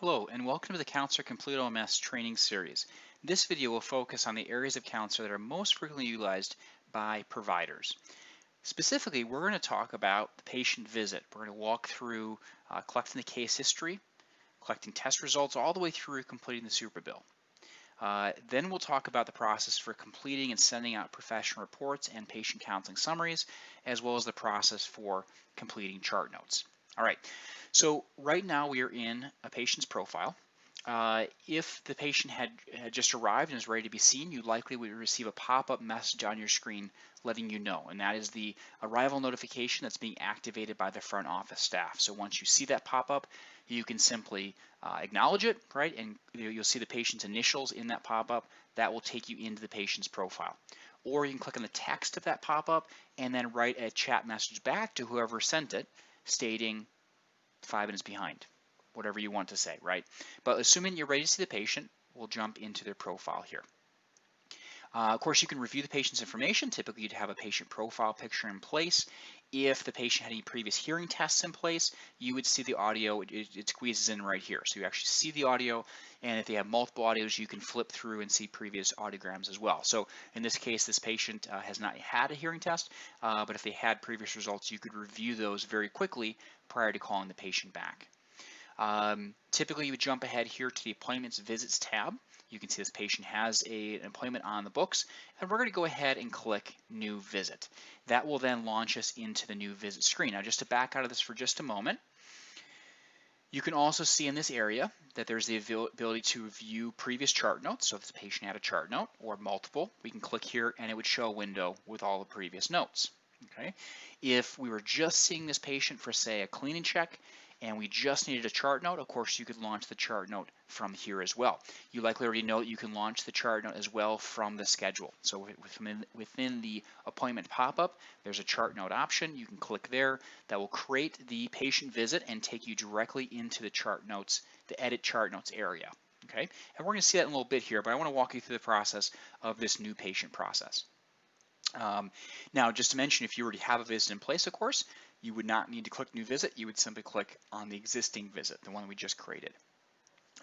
Hello, and welcome to the CounselEAR Complete OMS training series. This video will focus on the areas of CounselEAR that are most frequently utilized by providers. Specifically, we're going to talk about the patient visit. We're going to walk through collecting the case history, collecting test results, all the way through completing the super bill. Then we'll talk about the process for completing and sending out professional reports and patient counseling summaries, as well as the process for completing chart notes. All right, so right now we are in a patient's profile. If the patient had just arrived and is ready to be seen, you likely would receive a pop-up message on your screen letting you know, and that is the arrival notification that's being activated by the front office staff. So once you see that pop-up, you can simply acknowledge it, right? And you'll see the patient's initials in that pop-up. That will take you into the patient's profile. Or you can click on the text of that pop-up and then write a chat message back to whoever sent it stating 5 minutes behind, whatever you want to say, right? But assuming you're ready to see the patient, we'll jump into their profile here. Of course, you can review the patient's information. Typically, you'd have a patient profile picture in place. If the patient had any previous hearing tests in place, you would see the audio. It squeezes in right here. So you actually see the audio, and if they have multiple audios, you can flip through and see previous audiograms as well. So in this case, this patient has not had a hearing test, but if they had previous results, you could review those very quickly prior to calling the patient back. Typically, you would jump ahead here to the Appointments Visits tab. You can see this patient has an appointment on the books, and we're going to go ahead and click New Visit. That will then launch us into the New Visit screen. Now, just to back out of this for just a moment, you can also see in this area that there's the ability to view previous chart notes. So if the patient had a chart note or multiple, we can click here and it would show a window with all the previous notes. Okay. If we were just seeing this patient for, say, a cleaning check, and we just needed a chart note, of course, you could launch the chart note from here as well. You likely already know that you can launch the chart note as well from the schedule. So within the appointment pop-up, there's a chart note option. You can click there. That will create the patient visit and take you directly into the chart notes, the edit chart notes area. Okay, and we're going to see that in a little bit here, but I want to walk you through the process of this new patient process. Now, just to mention, if you already have a visit in place, of course, you would not need to click New Visit. You would simply click on the existing visit, the one we just created.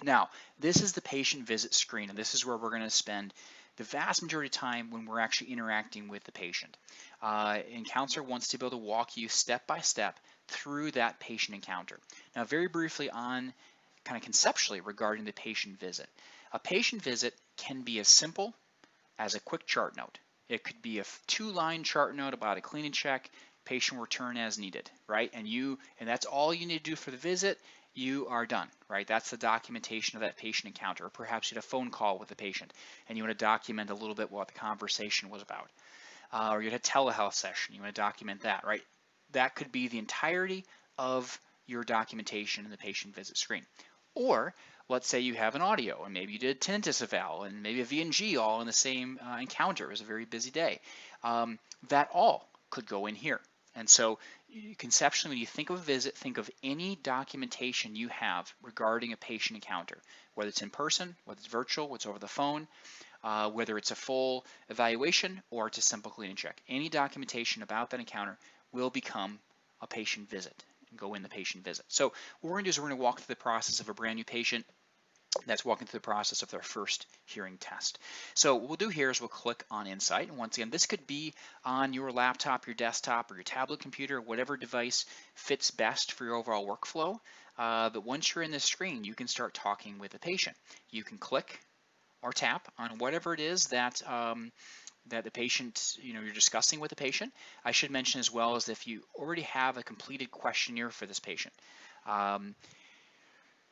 Now, this is the patient visit screen, and this is where we're going to spend the vast majority of time when we're actually interacting with the patient. And CounselEAR wants to be able to walk you step by step through that patient encounter. Now, very briefly on kind of conceptually regarding the patient visit. A patient visit can be as simple as a quick chart note. It could be a 2-line chart note about a cleaning check, patient return as needed, right? And that's all you need to do for the visit. You are done, right? That's the documentation of that patient encounter. Or perhaps you had a phone call with the patient and you want to document a little bit what the conversation was about. Or you had a telehealth session, you want to document that, right? That could be the entirety of your documentation in the patient visit screen. Or let's say you have an audio and maybe you did tinnitus eval and maybe a V&G all in the same encounter. It was a very busy day. That all could go in here. And so conceptually, when you think of a visit, think of any documentation you have regarding a patient encounter, whether it's in person, whether it's virtual, whether it's over the phone, whether it's a full evaluation or it's a simple cleaning check. Any documentation about that encounter will become a patient visit and go in the patient visit. So what we're going to do is we're going to walk through the process of a brand new patient that's walking through the process of their first hearing test. So what we'll do here is we'll click on Insight. And once again, this could be on your laptop, your desktop, or your tablet computer, whatever device fits best for your overall workflow. But once you're in this screen, you can start talking with the patient. You can click or tap on whatever it is that that the patient, you're discussing with the patient. I should mention as well as if you already have a completed questionnaire for this patient,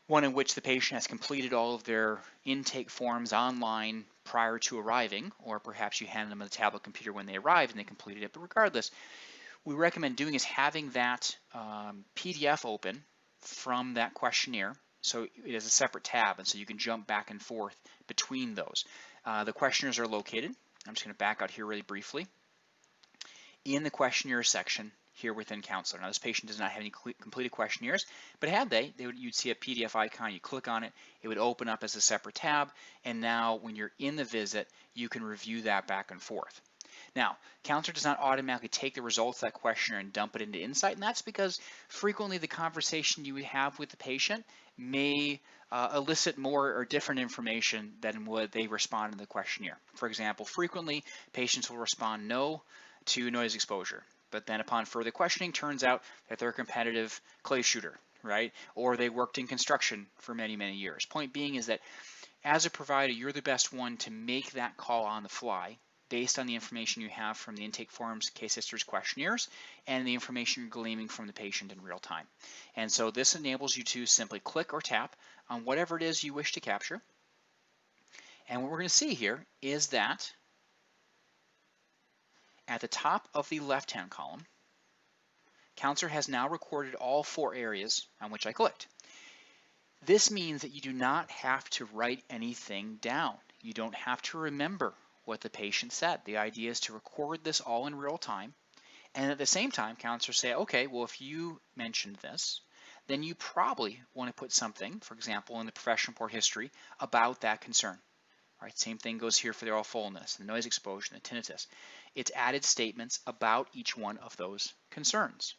one in which the patient has completed all of their intake forms online prior to arriving, or perhaps you handed them a tablet computer when they arrived and they completed it. But regardless, we recommend doing is having that PDF open from that questionnaire. So it is a separate tab, and so you can jump back and forth between those. The questionnaires are located. I'm just going to back out here really briefly. In the questionnaire section here within CounselEAR. Now this patient does not have any completed questionnaires, but had you'd see a PDF icon, you click on it, it would open up as a separate tab, and now when you're in the visit, you can review that back and forth. Now, counselor does not automatically take the results of that questionnaire and dump it into Insight, and that's because frequently the conversation you have with the patient may elicit more or different information than what they respond in the questionnaire. For example, frequently patients will respond no to noise exposure, but then upon further questioning, turns out that they're a competitive clay shooter, right? Or they worked in construction for many, many years. Point being is that as a provider, you're the best one to make that call on the fly based on the information you have from the intake forms, case histories, questionnaires, and the information you're gleaning from the patient in real time. And so this enables you to simply click or tap on whatever it is you wish to capture. And what we're going to see here is that at the top of the left-hand column, counselor has now recorded all 4 areas on which I clicked. This means that you do not have to write anything down. You don't have to remember what the patient said. The idea is to record this all in real time. And at the same time, counselors say, okay, well, if you mentioned this, then you probably want to put something, for example, in the professional report history about that concern. Right, same thing goes here for the oral fullness, the noise exposure, the tinnitus. It's added statements about each one of those concerns.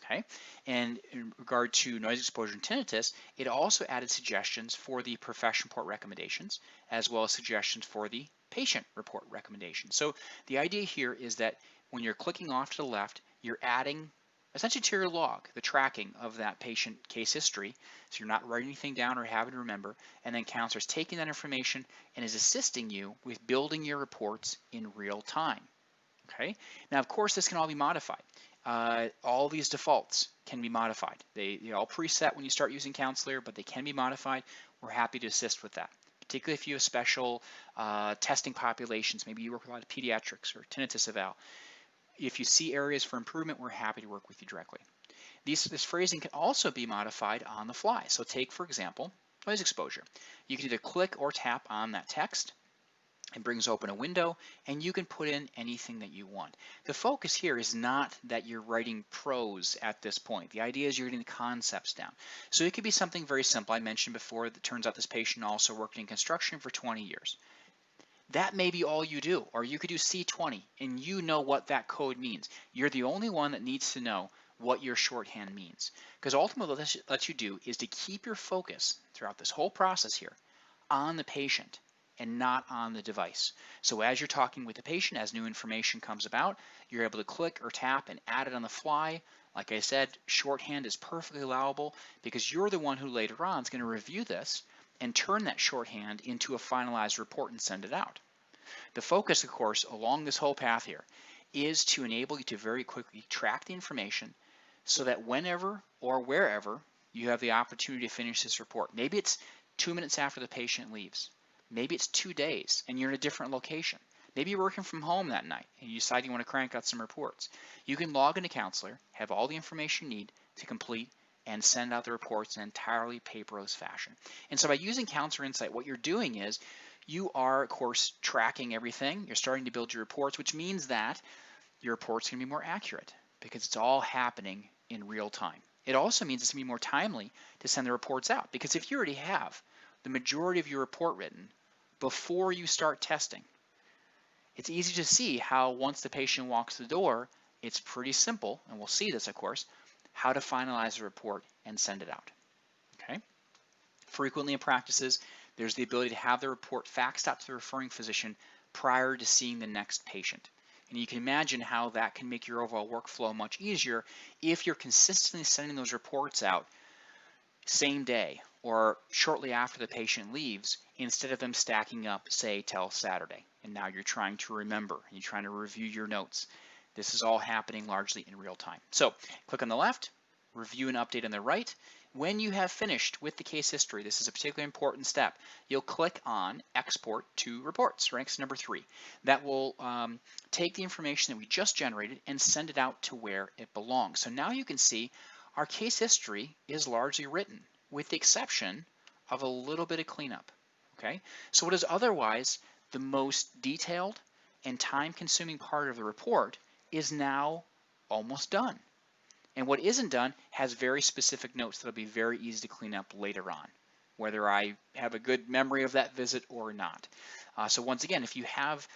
Okay, and in regard to noise exposure and tinnitus, it also added suggestions for the professional report recommendations, as well as suggestions for the patient report recommendations. So the idea here is that when you're clicking off to the left, you're adding essentially to your log the tracking of that patient case history, so you're not writing anything down or having to remember, and then counselor's taking that information and is assisting you with building your reports in real time. Okay, now of course this can all be modified. All these defaults can be modified. They all preset when you start using CounselEAR, but they can be modified. We're happy to assist with that, particularly if you have special testing populations. Maybe you work with a lot of pediatrics or tinnitus eval. If you see areas for improvement, we're happy to work with you directly. This phrasing can also be modified on the fly. So take, for example, noise exposure. You can either click or tap on that text. It brings open a window, and you can put in anything that you want. The focus here is not that you're writing prose at this point. The idea is you're getting the concepts down. So it could be something very simple. I mentioned before that turns out this patient also worked in construction for 20 years. That may be all you do, or you could do C20, and you know what that code means. You're the only one that needs to know what your shorthand means. Because ultimately what this lets you do is to keep your focus throughout this whole process here on the patient and not on the device. So as you're talking with the patient, as new information comes about, you're able to click or tap and add it on the fly. Like I said, shorthand is perfectly allowable because you're the one who later on is going to review this and turn that shorthand into a finalized report and send it out. The focus, of course, along this whole path here is to enable you to very quickly track the information so that whenever or wherever you have the opportunity to finish this report, maybe it's 2 minutes after the patient leaves, maybe it's 2 days and you're in a different location. Maybe you're working from home that night and you decide you want to crank out some reports. You can log into CounselEAR, have all the information you need to complete and send out the reports in an entirely paperless fashion. And so by using CounselEAR Insight, what you're doing is you are, of course, tracking everything. You're starting to build your reports, which means that your reports can be more accurate because it's all happening in real time. It also means it's going to be more timely to send the reports out because if you already have the majority of your report written before you start testing, it's easy to see how once the patient walks the door, it's pretty simple, and we'll see this, of course, how to finalize the report and send it out. Okay. Frequently in practices, there's the ability to have the report faxed out to the referring physician prior to seeing the next patient. And you can imagine how that can make your overall workflow much easier if you're consistently sending those reports out same day or shortly after the patient leaves instead of them stacking up, say, till Saturday. And now you're trying to remember, and you're trying to review your notes. This is all happening largely in real time. So click on the left, review and update on the right. When you have finished with the case history, this is a particularly important step, you'll click on Export to Reports, ranks number 3. That will take the information that we just generated and send it out to where it belongs. So now you can see our case history is largely written, with the exception of a little bit of cleanup. Okay, so what is otherwise the most detailed and time-consuming part of the report is now almost done. And what isn't done has very specific notes that'll be very easy to clean up later on, whether I have a good memory of that visit or not. So once again, if you have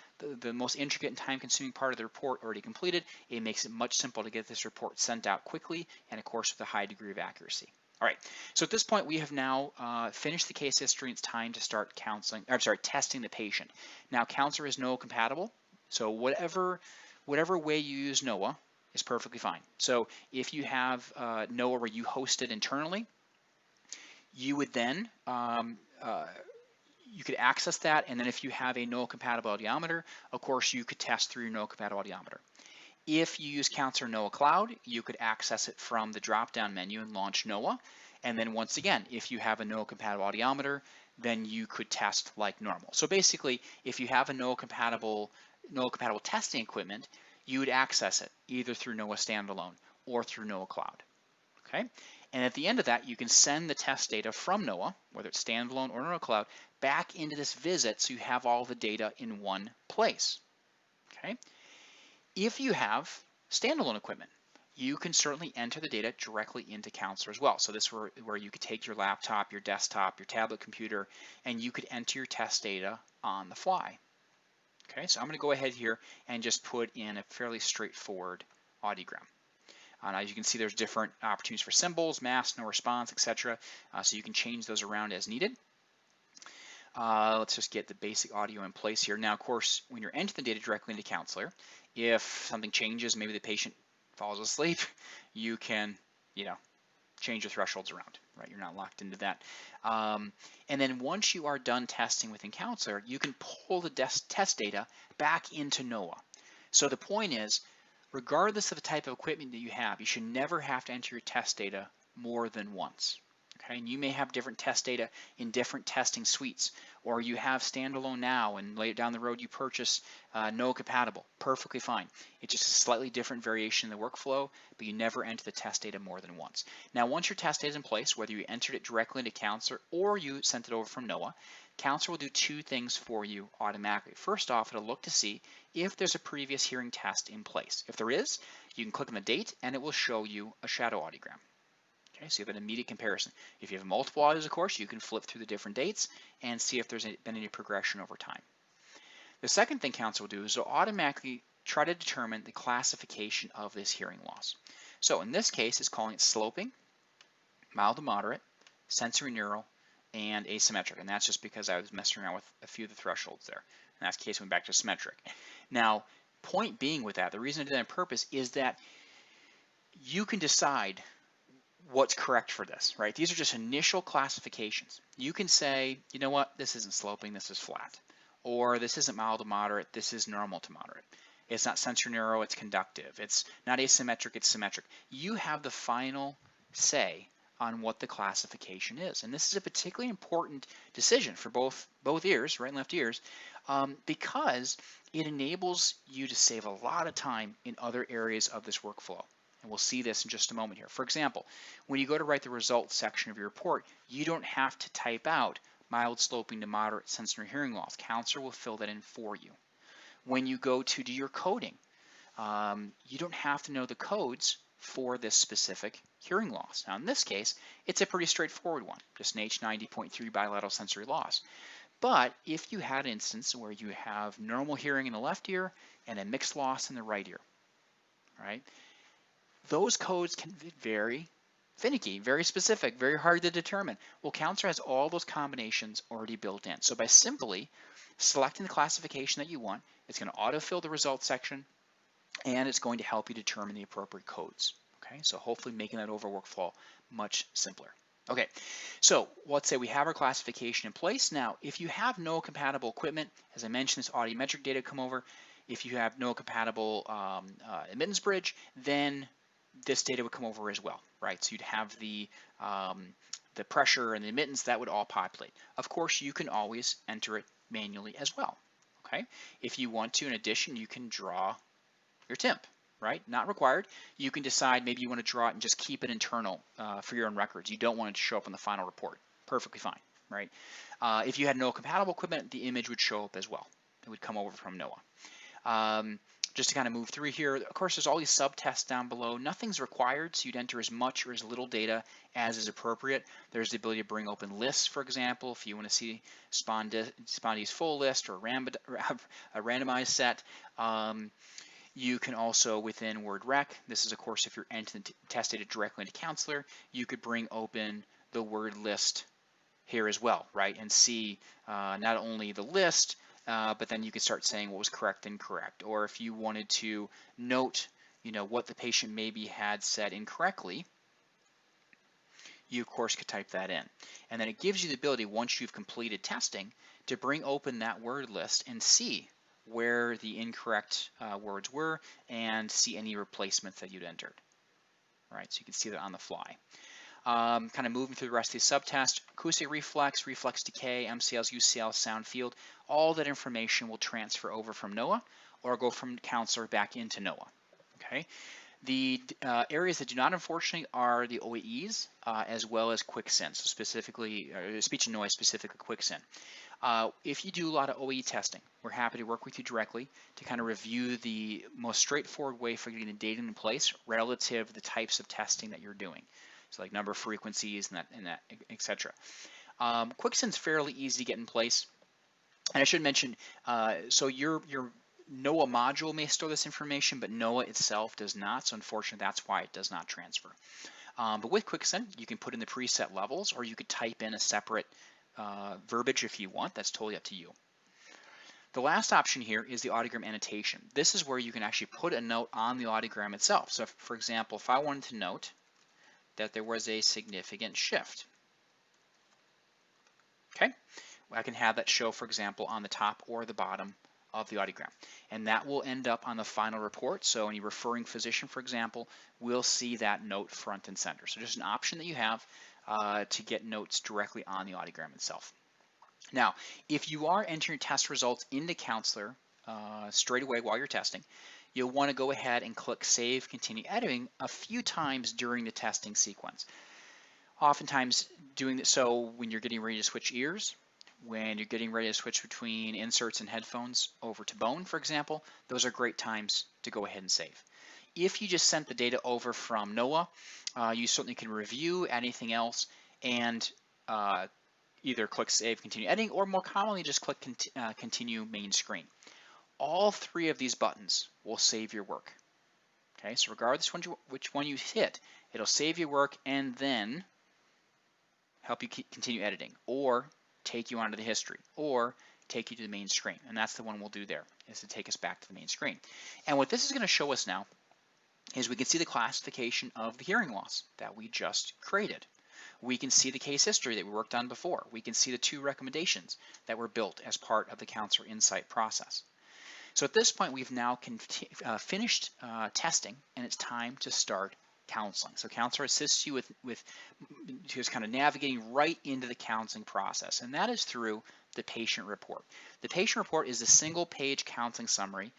the most intricate and time-consuming part of the report already completed, it makes it much simpler to get this report sent out quickly and, of course, with a high degree of accuracy. All right, so at this point, we have now finished the case history. It's time to start testing the patient. Now, CounselEAR is NOAA compatible, so whatever way you use NOAA is perfectly fine. So if you have NOAA where you host it internally, you would then you could access that, and then if you have a NOAA compatible audiometer, of course you could test through your NOAA compatible audiometer. If you use CounselEAR NOAA Cloud, you could access it from the drop-down menu and launch NOAA. And then once again, if you have a NOAA compatible audiometer, then you could test like normal. So basically, if you have a NOAA compatible testing equipment, you would access it either through NOAA standalone or through NOAA Cloud. Okay? And at the end of that, you can send the test data from NOAA, whether it's standalone or NOAA Cloud, back into this visit so you have all the data in one place. Okay? If you have standalone equipment, you can certainly enter the data directly into CounselEAR as well. So this is where you could take your laptop, your desktop, your tablet computer, and you could enter your test data on the fly. Okay, so I'm going to go ahead here and just put in a fairly straightforward audiogram. Now you can see there's different opportunities for symbols, mask, no response, etc. So you can change those around as needed. Let's just get the basic audio in place here. Now, of course, when you're entering the data directly into CounselEAR, if something changes, maybe the patient falls asleep, you can, change your thresholds around, right? You're not locked into that. And then once you are done testing within CounselEAR, you can pull the test data back into NOAA. So the point is, regardless of the type of equipment that you have, you should never have to enter your test data more than once. Okay, and you may have different test data in different testing suites, or you have standalone now and later down the road you purchase NOAA compatible. Perfectly fine. It's just a slightly different variation in the workflow, but you never enter the test data more than once. Now, once your test data is in place, whether you entered it directly into CounselEAR or you sent it over from NOAA, CounselEAR will do two things for you automatically. First off, it'll look to see if there's a previous hearing test in place. If there is, you can click on the date and it will show you a shadow audiogram. Okay, so you have an immediate comparison. If you have multiple audios, of course, you can flip through the different dates and see if there's been any progression over time. The second thing CounselEAR will do is it'll automatically try to determine the classification of this hearing loss. So in this case, it's calling it sloping, mild to moderate, sensory neural, and asymmetric. And that's just because I was messing around with a few of the thresholds there. In that case, I went back to symmetric. Now, point being with that, the reason I did that on purpose is that you can decide what's correct for this, right? These are just initial classifications. You can say, you know what, this isn't sloping, this is flat. Or this isn't mild to moderate, this is normal to moderate. It's not sensory neural, it's conductive. It's not asymmetric, it's symmetric. You have the final say on what the classification is. And this is a particularly important decision for both ears, right and left ears, because it enables you to save a lot of time in other areas of this workflow. And we'll see this in just a moment here. For example, when you go to write the results section of your report, you don't have to type out mild sloping to moderate sensory hearing loss. CounselEAR will fill that in for you. When you go to do your coding, you don't have to know the codes for this specific hearing loss. Now in this case, it's a pretty straightforward one, just an H90.3 bilateral sensory loss. But if you had an instance where you have normal hearing in the left ear and a mixed loss in the right ear, right? Those codes can be very finicky, very specific, very hard to determine. Well, CounselEAR has all those combinations already built in. So by simply selecting the classification that you want, it's going to autofill the results section, and it's going to help you determine the appropriate codes. Okay, so hopefully making that over workflow much simpler. Okay, so let's say we have our classification in place. Now, if you have NOAA compatible equipment, as I mentioned, this audiometric data come over. If you have NOAA compatible admittance bridge, then this data would come over as well, right? So you'd have the pressure and the admittance, that would all populate. Of course, you can always enter it manually as well, okay? If you want to, in addition, you can draw your temp, right? Not required. You can decide maybe you want to draw it and just keep it internal for your own records. You don't want it to show up in the final report. Perfectly fine, right? If you had NOAA compatible equipment, the image would show up as well. It would come over from NOAA. Just to kind of move through here, of course, there's all these subtests down below. Nothing's required, so you'd enter as much or as little data as is appropriate. There's the ability to bring open lists, for example, if you want to see spondee's full list or a randomized set. You can also, within WordRec, this is, of course, if you're entering the test data directly into CounselEAR, you could bring open the word list here as well, right, and see not only the list, but then you could start saying what was correct and incorrect. Or if you wanted to note, what the patient maybe had said incorrectly, you of course could type that in. And then it gives you the ability, once you've completed testing, to bring open that word list and see where the incorrect words were and see any replacements that you'd entered. Right, so you can see that on the fly. Kind of moving through the rest of the subtest, acoustic reflex, reflex decay, MCLs, UCL, sound field, all that information will transfer over from NOAA or go from CounselEAR back into NOAA. Okay. The areas that do not, unfortunately, are the OEEs as well as QuickSyn, so specifically speech and noise, specifically QuickSyn. If you do a lot of OEE testing, we're happy to work with you directly to kind of review the most straightforward way for getting the data in place relative to the types of testing that you're doing. So like number of frequencies and that etc. QuickSyn's fairly easy to get in place. And I should mention, so your NOAA module may store this information, but NOAA itself does not. So unfortunately, that's why it does not transfer. But with QuickSyn, you can put in the preset levels, or you could type in a separate verbiage if you want. That's totally up to you. The last option here is the audiogram annotation. This is where you can actually put a note on the audiogram itself. So if, for example, if I wanted to note that there was a significant shift, okay, I can have that show, for example, on the top or the bottom of the audiogram, and that will end up on the final report. So any referring physician, for example, will see that note front and center. So just an option that you have to get notes directly on the audiogram itself. Now, if you are entering test results into CounselEAR straight away while you're testing, you'll want to go ahead and click Save, Continue Editing a few times during the testing sequence. Oftentimes doing this, so when you're getting ready to switch ears, when you're getting ready to switch between inserts and headphones over to bone, for example, those are great times to go ahead and save. If you just sent the data over from NOAA, you certainly can review anything else and either click Save, Continue Editing, or more commonly just click Continue Main Screen. All three of these buttons will save your work. Okay, so regardless which one you hit, it'll save your work and then help you continue editing, or take you onto the history, or take you to the main screen. And that's the one we'll do there, is to take us back to the main screen. And what this is going to show us now is we can see the classification of the hearing loss that we just created. We can see the case history that we worked on before. We can see the 2 recommendations that were built as part of the CounselEAR Insight process. So at this point, we've now finished testing, and it's time to start counseling. So CounselEAR assists you with just kind of navigating right into the counseling process, and that is through the patient report. The patient report is a single-page counseling summary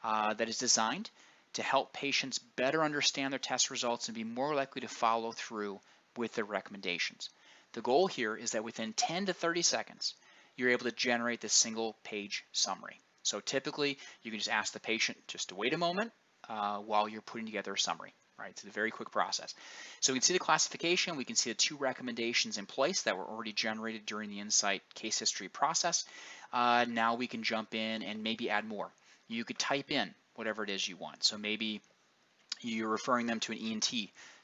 that is designed to help patients better understand their test results and be more likely to follow through with their recommendations. The goal here is that within 10 to 30 seconds, you're able to generate this single-page summary. So typically, you can just ask the patient just to wait a moment while you're putting together a summary. Right, it's a very quick process. So we can see the classification, we can see the 2 recommendations in place that were already generated during the Insight case history process. Now we can jump in and maybe add more. You could type in whatever it is you want. So maybe you're referring them to an ENT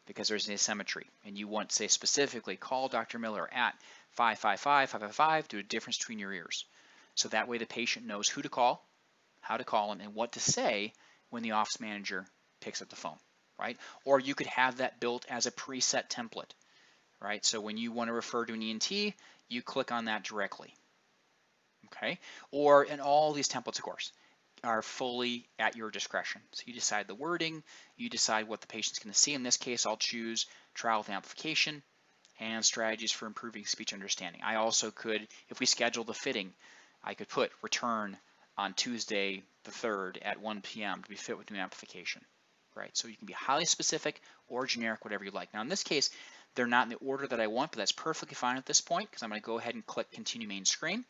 because there's an asymmetry, and you want to say specifically, call Dr. Miller at 555-555 due to difference between your ears. So that way the patient knows who to call, how to call him, and what to say when the office manager picks up the phone. Right? Or you could have that built as a preset template, right? So when you want to refer to an ENT, you click on that directly, okay? And all these templates, of course, are fully at your discretion. So you decide the wording, you decide what the patient's going to see. In this case, I'll choose trial with amplification and strategies for improving speech understanding. I also could, if we schedule the fitting, I could put return on Tuesday the 3rd at 1 p.m. to be fit with new amplification. Right, so you can be highly specific or generic, whatever you like. Now in this case, they're not in the order that I want, but that's perfectly fine at this point because I'm going to go ahead and click Continue Main Screen.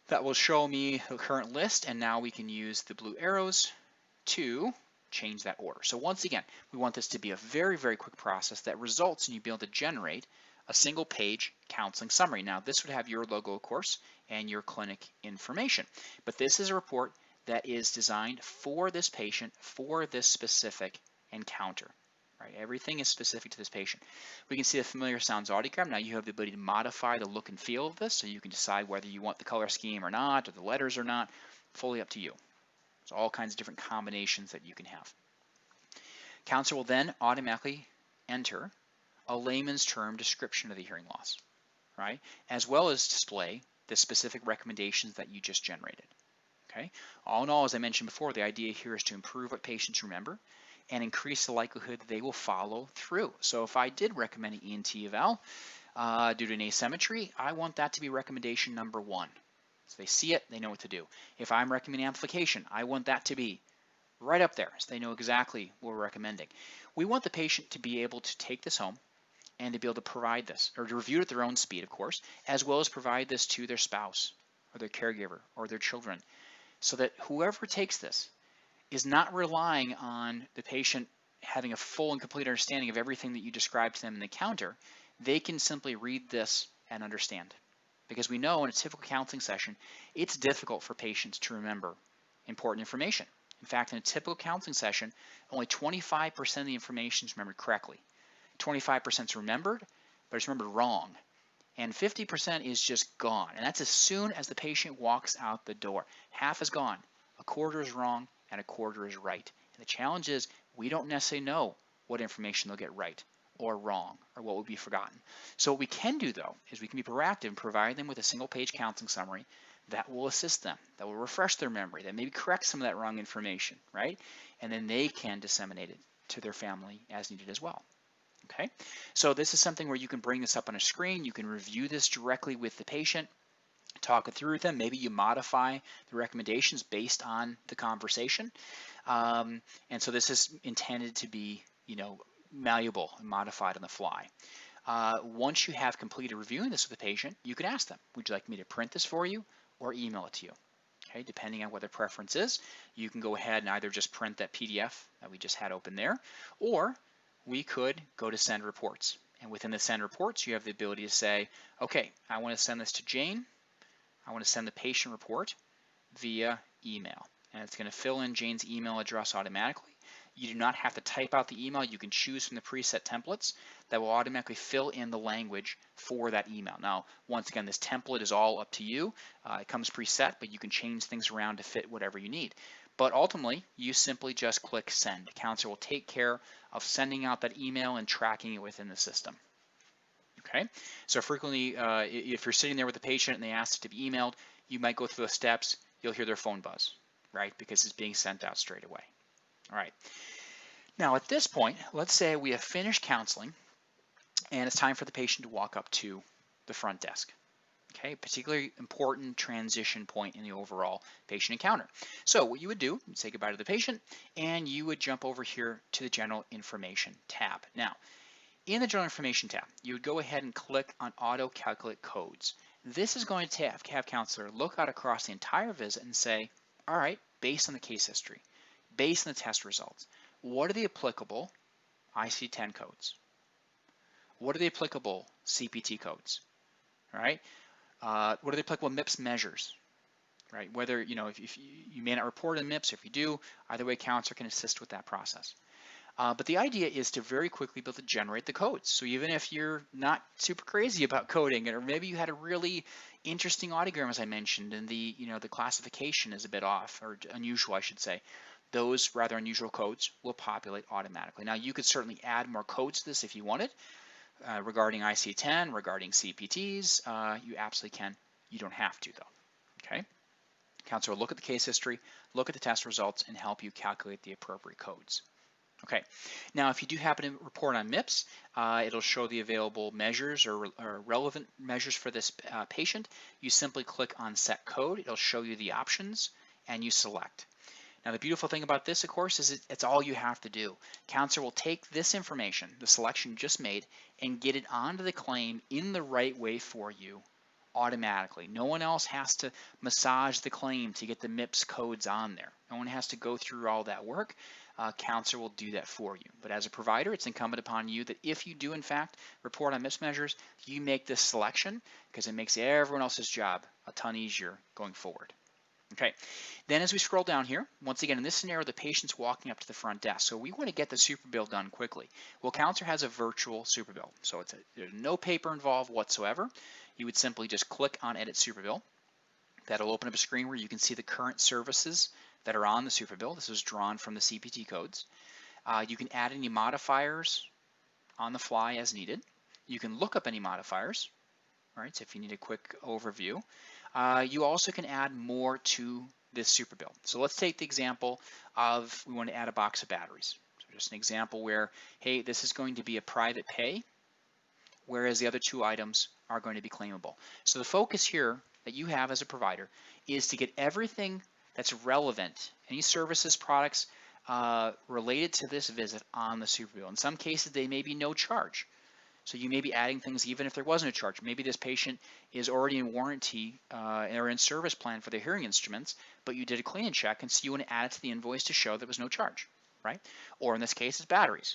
That will show me the current list, and now we can use the blue arrows to change that order. So once again, we want this to be a very, very quick process that results in you being able to generate a single page counseling summary. Now this would have your logo, of course, and your clinic information. But this is a report that is designed for this patient, for this specific encounter. Right? Everything is specific to this patient. We can see the familiar sounds audiogram. Now you have the ability to modify the look and feel of this, so you can decide whether you want the color scheme or not, or the letters or not. Fully up to you. There's all kinds of different combinations that you can have. Counselor will then automatically enter a layman's term description of the hearing loss, right? As well as display the specific recommendations that you just generated. Okay. All in all, as I mentioned before, the idea here is to improve what patients remember and increase the likelihood that they will follow through. So if I did recommend an ENT eval due to an asymmetry, I want that to be recommendation number 1. So they see it, they know what to do. If I'm recommending amplification, I want that to be right up there so they know exactly what we're recommending. We want the patient to be able to take this home and to be able to provide this, or to review it at their own speed, of course, as well as provide this to their spouse or their caregiver or their children, so that whoever takes this is not relying on the patient having a full and complete understanding of everything that you described to them in the encounter. They can simply read this and understand. Because we know in a typical counseling session, it's difficult for patients to remember important information. In fact, in a typical counseling session, only 25% of the information is remembered correctly. 25% is remembered, but it's remembered wrong. And 50% is just gone. And that's as soon as the patient walks out the door. Half is gone, a quarter is wrong, and a quarter is right. And the challenge is we don't necessarily know what information they'll get right or wrong, or what will be forgotten. So what we can do, though, is we can be proactive and provide them with a single-page counseling summary that will assist them, that will refresh their memory, that maybe correct some of that wrong information, right? And then they can disseminate it to their family as needed as well. Okay, so this is something where you can bring this up on a screen. You can review this directly with the patient, talk it through with them. Maybe you modify the recommendations based on the conversation. And so this is intended to be, malleable and modified on the fly. Once you have completed reviewing this with the patient, you can ask them, would you like me to print this for you or email it to you? Okay, depending on what their preference is, you can go ahead and either just print that PDF that we just had open there, or we could go to send reports. And within the send reports, you have the ability to say, okay, I want to send this to Jane. I want to send the patient report via email. And it's going to fill in Jane's email address automatically. You do not have to type out the email. You can choose from the preset templates that will automatically fill in the language for that email. Now, once again, this template is all up to you. It comes preset, but you can change things around to fit whatever you need. But ultimately, you simply just click send. Counselor will take care of sending out that email and tracking it within the system. Okay, so frequently, if you're sitting there with the patient and they ask it to be emailed, you might go through the steps. You'll hear their phone buzz, right? Because it's being sent out straight away. All right. Now, at this point, let's say we have finished counseling and it's time for the patient to walk up to the front desk. Okay, particularly important transition point in the overall patient encounter. So what you would do, you'd say goodbye to the patient, and you would jump over here to the General Information tab. Now, in the General Information tab, you would go ahead and click on Auto Calculate Codes. This is going to have counselor look out across the entire visit and say, all right, based on the case history, based on the test results, what are the applicable ICD-10 codes? What are the applicable CPT codes? All right. What are the applicable MIPS measures, right? Whether, if you may not report a MIPS, if you do, either way, counselor can assist with that process. But the idea is to very quickly be able to generate the codes. So even if you're not super crazy about coding, or maybe you had a really interesting audiogram, as I mentioned, and the classification is a bit off, or unusual, I should say, those rather unusual codes will populate automatically. Now, you could certainly add more codes to this if you wanted. Regarding IC10, regarding CPTs, you absolutely can. You don't have to, though. Okay. Counselor will look at the case history, look at the test results, and help you calculate the appropriate codes. Okay. Now, if you do happen to report on MIPS, it'll show the available measures or relevant measures for this patient. You simply click on Set Code. It'll show you the options, and you select. Now, the beautiful thing about this, of course, is it's all you have to do. Counselor will take this information, the selection you just made, and get it onto the claim in the right way for you automatically. No one else has to massage the claim to get the MIPS codes on there. No one has to go through all that work. CounselEAR will do that for you. But as a provider, it's incumbent upon you that if you do in fact report on MIPS measures, you make this selection because it makes everyone else's job a ton easier going forward. Okay, then as we scroll down here, once again, in this scenario, the patient's walking up to the front desk. So we want to get the super bill done quickly. Well, CounselEAR has a virtual super bill. So there's no paper involved whatsoever. You would simply just click on Edit Super Bill. That'll open up a screen where you can see the current services that are on the super bill. This is drawn from the CPT codes. You can add any modifiers on the fly as needed. You can look up any modifiers, right? So if you need a quick overview. You also can add more to this super bill. So let's take the example of we want to add a box of batteries. So just an example where, hey, this is going to be a private pay, whereas the other two items are going to be claimable. So the focus here that you have as a provider is to get everything that's relevant, any services, products related to this visit on the super bill. In some cases, they may be no charge. So you may be adding things even if there wasn't a charge. Maybe this patient is already in warranty or in service plan for their hearing instruments, but you did a clean check, and so you want to add it to the invoice to show there was no charge, right? Or in this case, it's batteries.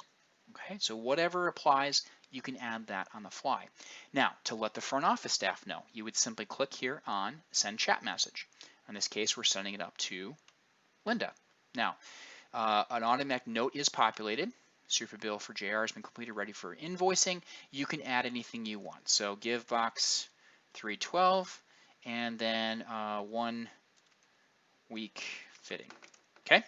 Okay, so whatever applies, you can add that on the fly. Now, to let the front office staff know, you would simply click here on Send Chat Message. In this case, we're sending it up to Linda. Now, an automatic note is populated. Super bill for JR has been completed, ready for invoicing. You can add anything you want. So give box 312 and then 1 week fitting. Okay.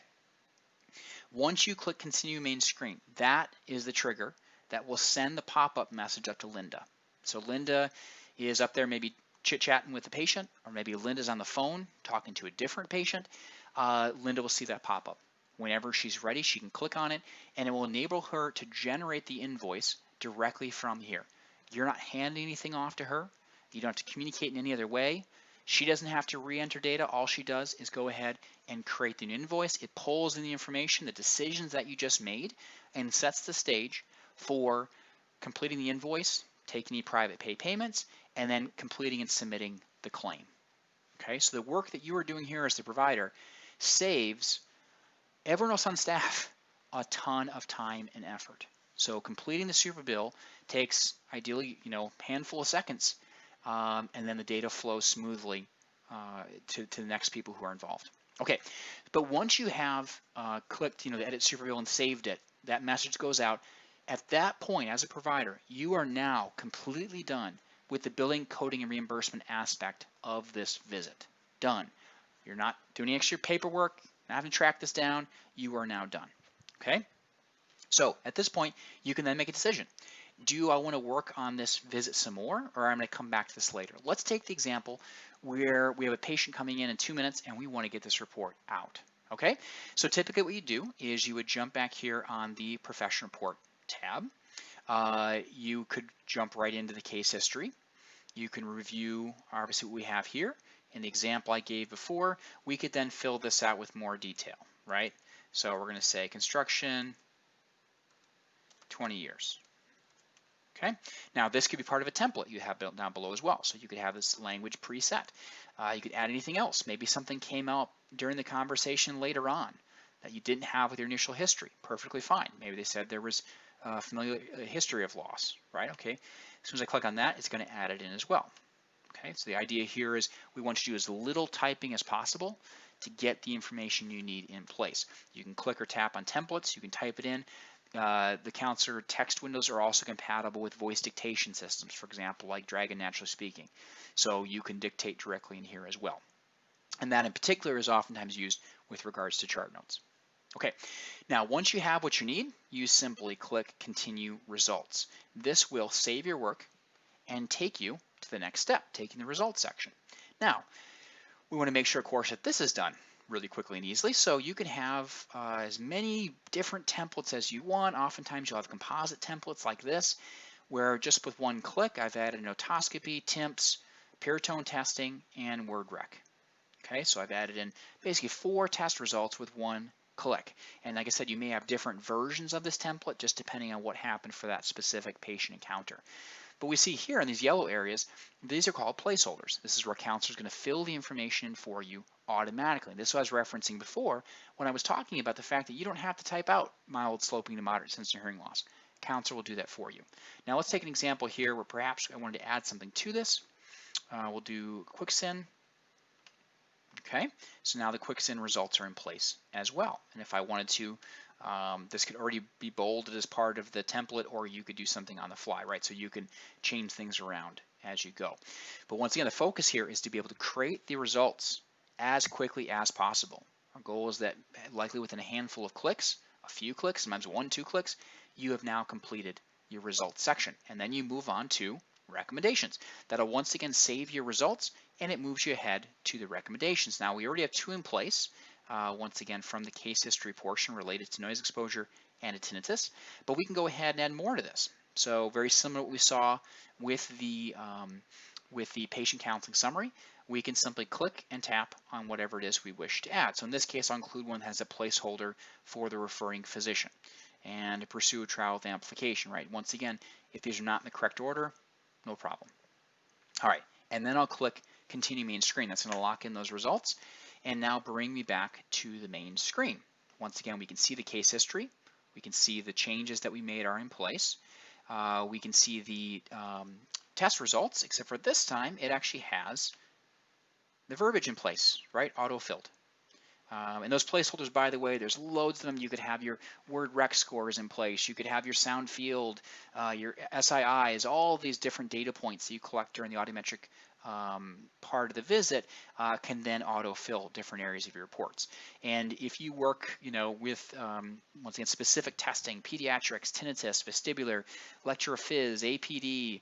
Once you click continue main screen, that is the trigger that will send the pop-up message up to Linda. So Linda is up there maybe chit-chatting with the patient, or maybe Linda's on the phone talking to a different patient. Linda will see that pop-up. Whenever she's ready, she can click on it, and it will enable her to generate the invoice directly from here. You're not handing anything off to her. You don't have to communicate in any other way. She doesn't have to re-enter data. All she does is go ahead and create the invoice. It pulls in the information, the decisions that you just made, and sets the stage for completing the invoice, taking any private pay payments, and then completing and submitting the claim. Okay, so the work that you are doing here as the provider saves everyone else on staff a ton of time and effort. So completing the super bill takes ideally, handful of seconds, and then the data flows smoothly to the next people who are involved. Okay, but once you have clicked, the edit super bill and saved it, that message goes out. At that point, as a provider, you are now completely done with the billing, coding, and reimbursement aspect of this visit. Done. You're not doing any extra paperwork, not having to track this down. You are now done. Okay? So at this point, you can then make a decision. Do I want to work on this visit some more, or I'm going to come back to this later? Let's take the example where we have a patient coming in 2 minutes and we want to get this report out. Okay? So typically what you do is you would jump back here on the Professional Report tab. You could jump right into the case history. You can review obviously what we have here. In the example I gave before, we could then fill this out with more detail, right? So we're going to say construction, 20 years. Okay, now this could be part of a template you have built down below as well. So you could have this language preset. You could add anything else. Maybe something came out during the conversation later on that you didn't have with your initial history. Perfectly fine. Maybe they said there was a familiar history of loss, right? Okay, as soon as I click on that, it's going to add it in as well. Okay, so the idea here is we want you to do as little typing as possible to get the information you need in place. You can click or tap on templates. You can type it in. The CounselEAR text windows are also compatible with voice dictation systems, for example, like Dragon Naturally Speaking. So you can dictate directly in here as well. And that in particular is oftentimes used with regards to chart notes. Okay, now once you have what you need, you simply click Continue Results. This will save your work and take you to the next step, taking the results section. Now, we want to make sure, of course, that this is done really quickly and easily, so you can have as many different templates as you want. Oftentimes you'll have composite templates like this, where just with one click, I've added otoscopy, TIMPs, peritone testing, and word rec. Okay, so I've added in basically 4 test results with one click. And like I said, you may have different versions of this template just depending on what happened for that specific patient encounter. But we see here in these yellow areas, these are called placeholders. This is where counselor is going to fill the information in for you automatically. This was I was referencing before when I was talking about the fact that you don't have to type out mild sloping to moderate sensory hearing loss. Counselor will do that for you. Now let's take an example here where perhaps I wanted to add something to this. We'll do quick send. Okay, so now the quick send results are in place as well. And if I wanted to, this could already be bolded as part of the template, or you could do something on the fly, right? So you can change things around as you go. But once again, the focus here is to be able to create the results as quickly as possible. Our goal is that likely within a handful of clicks, a few clicks, sometimes 1-2 clicks, you have now completed your results section. And then you move on to recommendations. That'll once again save your results, and it moves you ahead to the recommendations. Now we already have 2 in place, once again from the case history portion related to noise exposure and tinnitus, but we can go ahead and add more to this. So very similar to what we saw with the patient counseling summary, we can simply click and tap on whatever it is we wish to add. So in this case, I'll include one that has a placeholder for the referring physician and pursue a trial with amplification, right? Once again, if these are not in the correct order, no problem. All right, and then I'll click Continue Main Screen. That's going to lock in those results and now bring me back to the main screen. Once again, we can see the case history. We can see the changes that we made are in place. We can see the test results, except for this time, it actually has the verbiage in place, right? Auto-filled. And those placeholders, by the way, there's loads of them. You could have your word rec scores in place. You could have your sound field, your SIIs, all these different data points that you collect during the audiometric part of the visit can then autofill different areas of your reports. And if you work, with once again specific testing, pediatrics, tinnitus, vestibular, lecturophys, APD,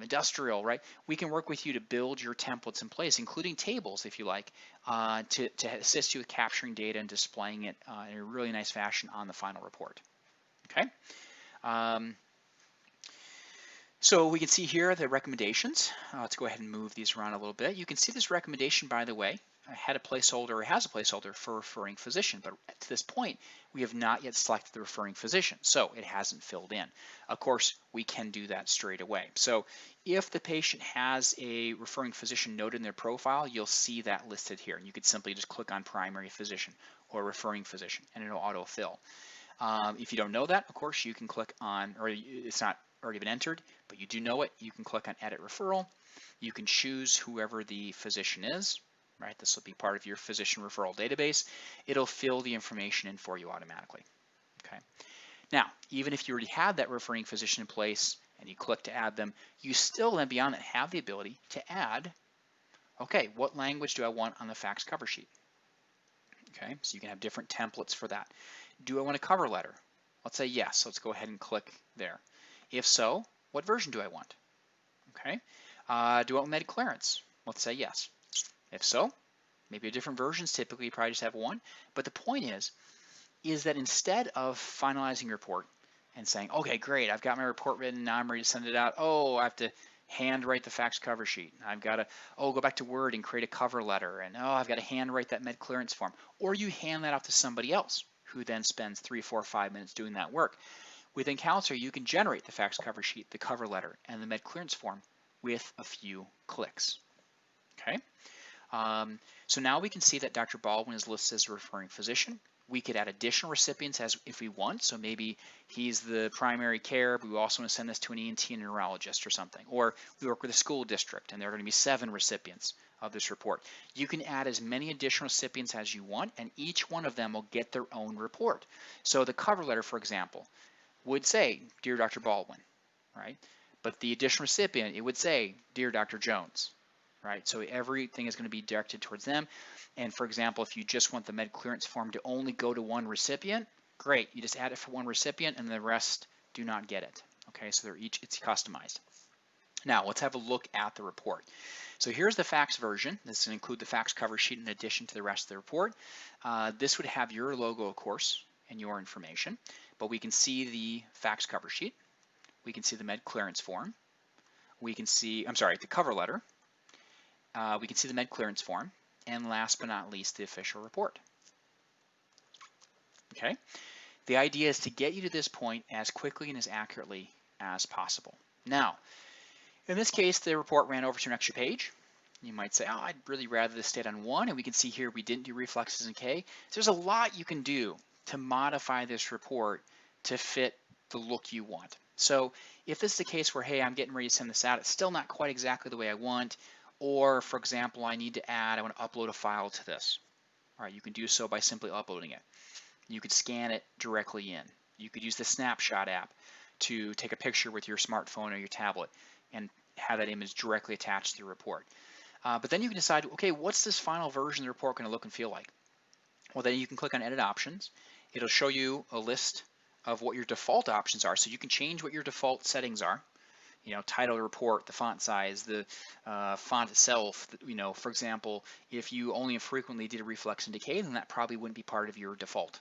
industrial, right? We can work with you to build your templates in place, including tables, if you like, to assist you with capturing data and displaying it in a really nice fashion on the final report. Okay. So we can see here the recommendations. Let's go ahead and move these around a little bit. You can see this recommendation, by the way, had a placeholder or has a placeholder for referring physician, but to this point, we have not yet selected the referring physician, so it hasn't filled in. Of course, we can do that straight away. So if the patient has a referring physician noted in their profile, you'll see that listed here. You could simply just click on primary physician or referring physician, and it'll autofill. If you don't know that, of course, you can click on, or it's not already been entered, but you do know it, you can click on Edit Referral. You can choose whoever the physician is, right? This will be part of your physician referral database. It'll fill the information in for you automatically, okay? Now, even if you already had that referring physician in place and you click to add them, you still then beyond that have the ability to add, okay, what language do I want on the fax cover sheet? Okay, so you can have different templates for that. Do I want a cover letter? Let's say yes, so let's go ahead and click there. If so, what version do I want? Okay. Do I want med clearance? Let's say yes. If so, maybe different versions. Typically, you probably just have one. But the point is that instead of finalizing your report and saying, okay, great, I've got my report written, now I'm ready to send it out. Oh, I have to handwrite the fax cover sheet. I've got to, go back to Word and create a cover letter. And I've got to handwrite that med clearance form. Or you hand that off to somebody else who then spends 3, 4, 5 minutes doing that work. Within CounselEAR, you can generate the fax cover sheet, the cover letter, and the med clearance form with a few clicks. Okay. So now we can see that Dr. Baldwin is listed as a referring physician. We could add additional recipients as if we want. So maybe he's the primary care, but we also want to send this to an ENT and neurologist or something. Or we work with a school district and there are going to be 7 recipients of this report. You can add as many additional recipients as you want, and each one of them will get their own report. So the cover letter, for example, would say, Dear Dr. Baldwin, right? But the additional recipient, it would say, Dear Dr. Jones, right? So everything is going to be directed towards them. And for example, if you just want the med clearance form to only go to one recipient, great. You just add it for one recipient and the rest do not get it. Okay, so they're each, it's customized. Now let's have a look at the report. So here's the fax version. This will include the fax cover sheet in addition to the rest of the report. This would have your logo, of course, and your information. But we can see the fax cover sheet. We can see the med clearance form. We can see, the cover letter. We can see the med clearance form. And last but not least, the official report. Okay. The idea is to get you to this point as quickly and as accurately as possible. Now, in this case, the report ran over to an extra page. You might say, oh, I'd really rather this stayed on 1, and we can see here we didn't do reflexes in K. So there's a lot you can do to modify this report to fit the look you want. So if this is the case where, hey, I'm getting ready to send this out, it's still not quite exactly the way I want, or for example, I want to upload a file to this. All right, you can do so by simply uploading it. You could scan it directly in. You could use the snapshot app to take a picture with your smartphone or your tablet and have that image directly attached to the report. But then you can decide, okay, what's this final version of the report going to look and feel like? Well, then you can click on Edit Options. It'll show you a list of what your default options are, so you can change what your default settings are. You know, title of the report, the font size, the font itself. You know, for example, if you only infrequently did a reflex and decay, then that probably wouldn't be part of your default.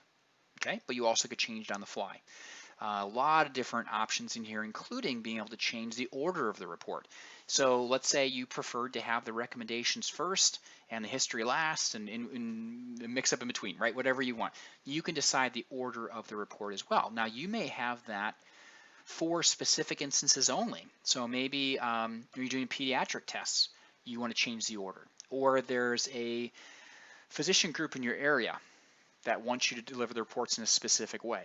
Okay, but you also could change it on the fly. A lot of different options in here, including being able to change the order of the report. So let's say you preferred to have the recommendations first and the history last, and mix up in between, right? Whatever you want. You can decide the order of the report as well. Now, you may have that for specific instances only. So maybe you're doing pediatric tests, you want to change the order. Or there's a physician group in your area that wants you to deliver the reports in a specific way.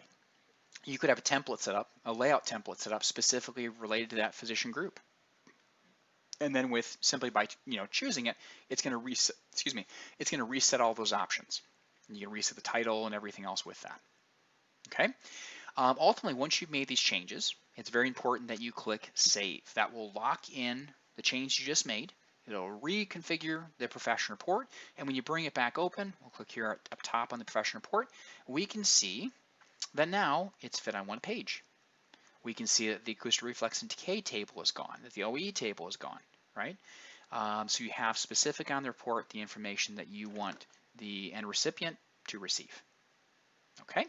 You could have a template set up, a layout template set up specifically related to that physician group. And then with simply by choosing it, it's going to reset. It's going to reset all those options. And you can reset the title and everything else with that. Okay. Ultimately, once you've made these changes, it's very important that you click Save. That will lock in the change you just made. It'll reconfigure the professional report, and when you bring it back open, we'll click here up top on the professional report, we can see that now it's fit on one page. We can see that the acoustic reflex and decay table is gone, that the OEE table is gone, right? So you have specific on the report the information that you want the end recipient to receive. Okay?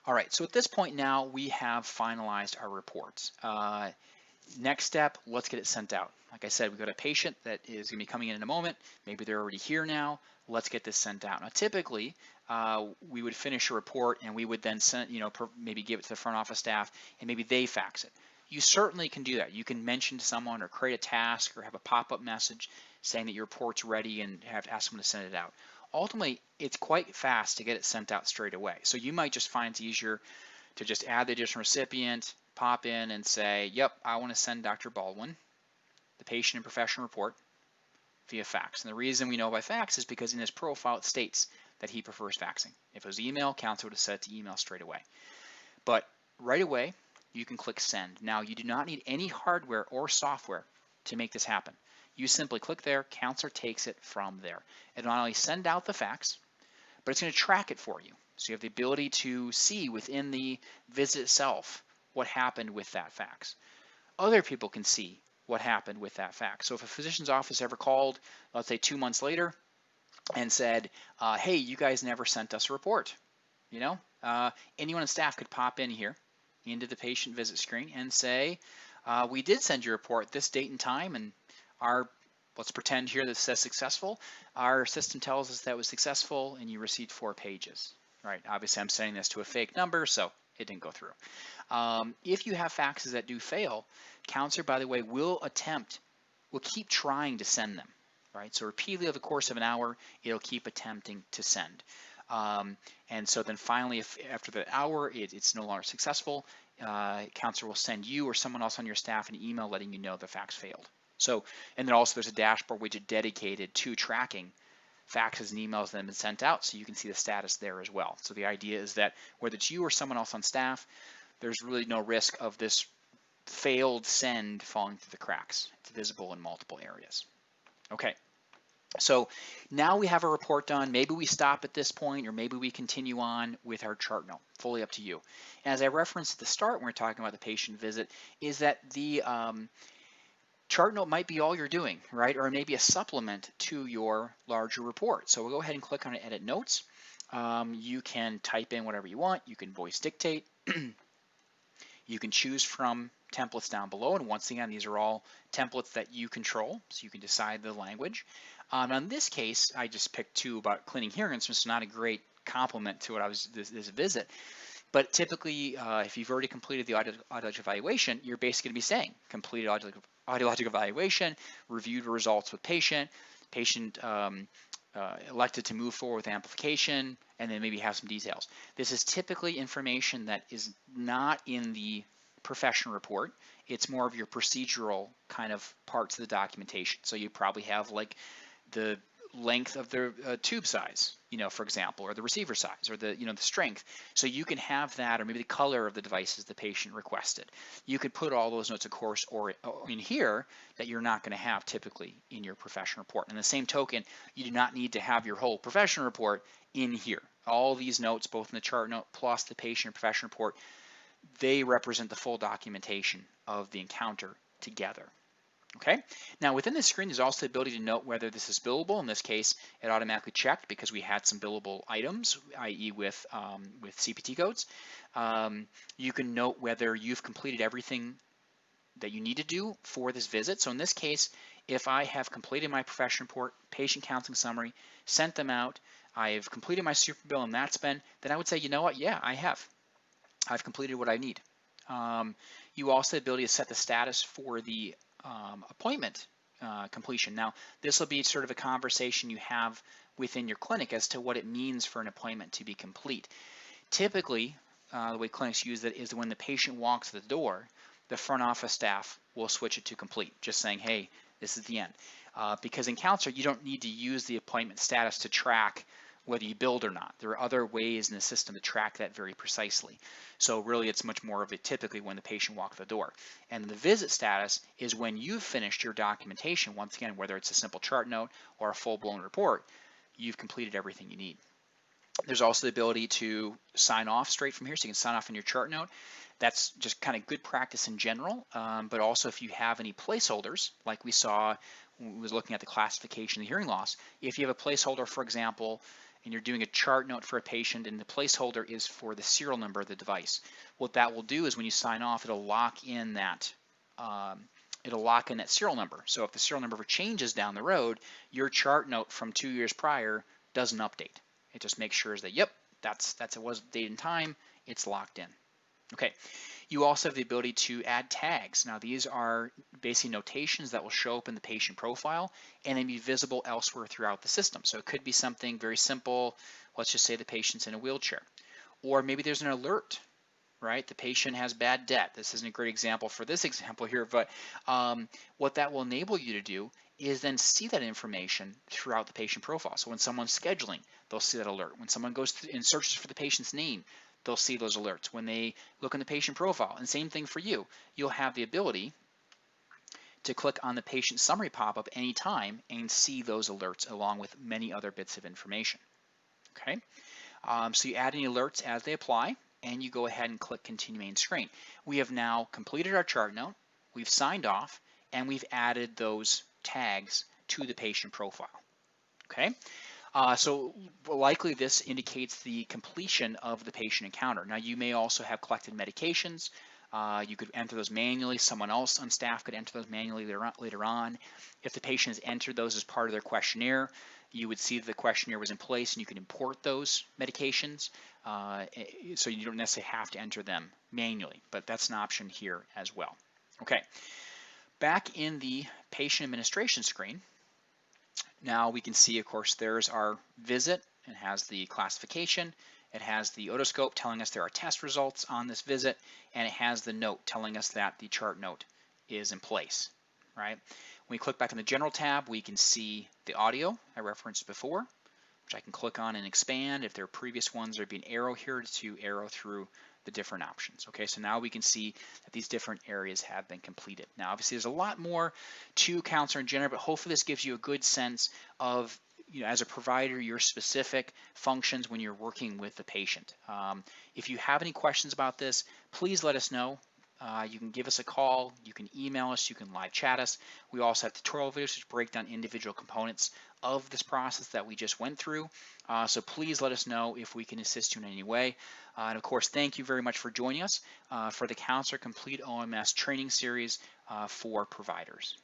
All right, so at this point now we have finalized our reports. Next step, let's get it sent out. Like I said, we've got a patient that is going to be coming in a moment. Maybe they're already here now. Let's get this sent out. Now, typically, we would finish a report and we would then send, maybe give it to the front office staff and maybe they fax it. You certainly can do that. You can mention to someone or create a task or have a pop-up message saying that your report's ready and ask them to send it out. Ultimately, it's quite fast to get it sent out straight away. So you might just find it's easier to just add the additional recipient, pop in and say, yep, I want to send Dr. Baldwin the patient and professional report via fax. And the reason we know by fax is because in his profile it states that he prefers faxing. If it was email, Counselor would have set it to email straight away. But right away, you can click Send. Now, you do not need any hardware or software to make this happen. You simply click there, Counselor takes it from there. It'll not only send out the fax, but it's going to track it for you. So you have the ability to see within the visit itself what happened with that fax. Other people can see what happened with that fax. So if a physician's office ever called, let's say 2 months later, and said, hey, you guys never sent us a report, anyone on staff could pop in here into the patient visit screen and say, we did send you a report this date and time, and let's pretend here that it says successful. Our system tells us that was successful and you received 4 pages. Right? Obviously, I'm sending this to a fake number, so it didn't go through. If you have faxes that do fail, Counselor, by the way, will keep trying to send them. Right? So repeatedly over the course of an hour, it'll keep attempting to send. And so then finally, if after the hour it's no longer successful, Counselor will send you or someone else on your staff an email letting you know the fax failed. So, and then also there's a dashboard widget dedicated to tracking faxes and emails that have been sent out, so you can see the status there as well. So the idea is that whether it's you or someone else on staff, there's really no risk of this failed send falling through the cracks. It's visible in multiple areas. Okay, so now we have a report done. Maybe we stop at this point, or maybe we continue on with our chart note. Fully up to you. And as I referenced at the start when we we're talking about the patient visit, is that the chart note might be all you're doing, right? Or maybe a supplement to your larger report. So we'll go ahead and click on Edit Notes. You can type in whatever you want. You can voice dictate. You can choose from templates down below. And once again, these are all templates that you control, so you can decide the language. In this case, I just picked 2 about cleaning hearing instruments, so not a great complement to what I was this visit. But typically, if you've already completed the audiologic evaluation, you're basically going to be saying completed audiologic evaluation, reviewed results with patient, elected to move forward with amplification, and then maybe have some details. This is typically information that is not in the professional report. It's more of your procedural kind of parts of the documentation. So you probably have like the length of the tube size, for example, or the receiver size, or the strength. So you can have that, or maybe the color of the devices the patient requested. You could put all those notes, of course, or in here that you're not going to have typically in your professional report. And the same token, you do not need to have your whole professional report in here. All these notes, both in the chart note plus the patient professional report, they represent the full documentation of the encounter together. Okay, now within the screen, there's also the ability to note whether this is billable. In this case, it automatically checked because we had some billable items, i.e. with CPT codes. You can note whether you've completed everything that you need to do for this visit. So in this case, if I have completed my professional report, patient counseling summary, sent them out, I've completed my super bill and that's been, then I would say, you know what, yeah, I have. I've completed what I need. You also have the ability to set the status for the appointment completion. Now, this will be sort of a conversation you have within your clinic as to what it means for an appointment to be complete. Typically, the way clinics use it is when the patient walks the door, the front office staff will switch it to complete, just saying, hey, this is the end. Because in CounselEAR, you don't need to use the appointment status to track whether you billed or not. There are other ways in the system to track that very precisely. So really, it's much more of it typically when the patient walked the door. And the visit status is when you've finished your documentation. Once again, whether it's a simple chart note or a full-blown report, you've completed everything you need. There's also the ability to sign off straight from here, so you can sign off in your chart note. That's just kind of good practice in general, but also if you have any placeholders, like we saw when we was looking at the classification of the hearing loss, if you have a placeholder, for example, and you're doing a chart note for a patient and the placeholder is for the serial number of the device, what that will do is when you sign off, it'll lock in that serial number. So if the serial number changes down the road, your chart note from 2 years prior doesn't update. It just makes sure that, yep, that's it was date and time, it's locked in. Okay, you also have the ability to add tags. Now these are basically notations that will show up in the patient profile and then be visible elsewhere throughout the system. So it could be something very simple. Let's just say the patient's in a wheelchair, or maybe there's an alert, right? The patient has bad debt. This isn't a great example for this example here, but what that will enable you to do is then see that information throughout the patient profile. So when someone's scheduling, they'll see that alert. When someone goes and searches for the patient's name, they'll see those alerts. When they look in the patient profile, and same thing for you, you'll have the ability to click on the patient summary pop-up anytime and see those alerts along with many other bits of information. Okay, so you add any alerts as they apply, and you go ahead and click Continue Main Screen. We have now completed our chart note, we've signed off, and we've added those tags to the patient profile. Okay, so likely this indicates the completion of the patient encounter. Now you may also have collected medications. You could enter those manually. Someone else on staff could enter those manually later on. If the patient has entered those as part of their questionnaire, you would see that the questionnaire was in place and you can import those medications. So you don't necessarily have to enter them manually, but that's an option here as well. Okay, back in the patient administration screen, now we can see, of course, there's our visit. It has the classification. It has the otoscope telling us there are test results on this visit, and it has the note telling us that the chart note is in place, right? When we click back in the General tab, we can see the audio I referenced before, which I can click on and expand. If there are previous ones, there'd be an arrow here to arrow through the different options. Okay, so now we can see that these different areas have been completed. Now, obviously, there's a lot more to CounselEAR in general, but hopefully this gives you a good sense of, as a provider, your specific functions when you're working with the patient. If you have any questions about this, please let us know. You can give us a call, you can email us, you can live chat us. We also have tutorial videos which break down individual components of this process that we just went through. So please let us know if we can assist you in any way. And of course, thank you very much for joining us for the CounselEAR Complete OMS training series for providers.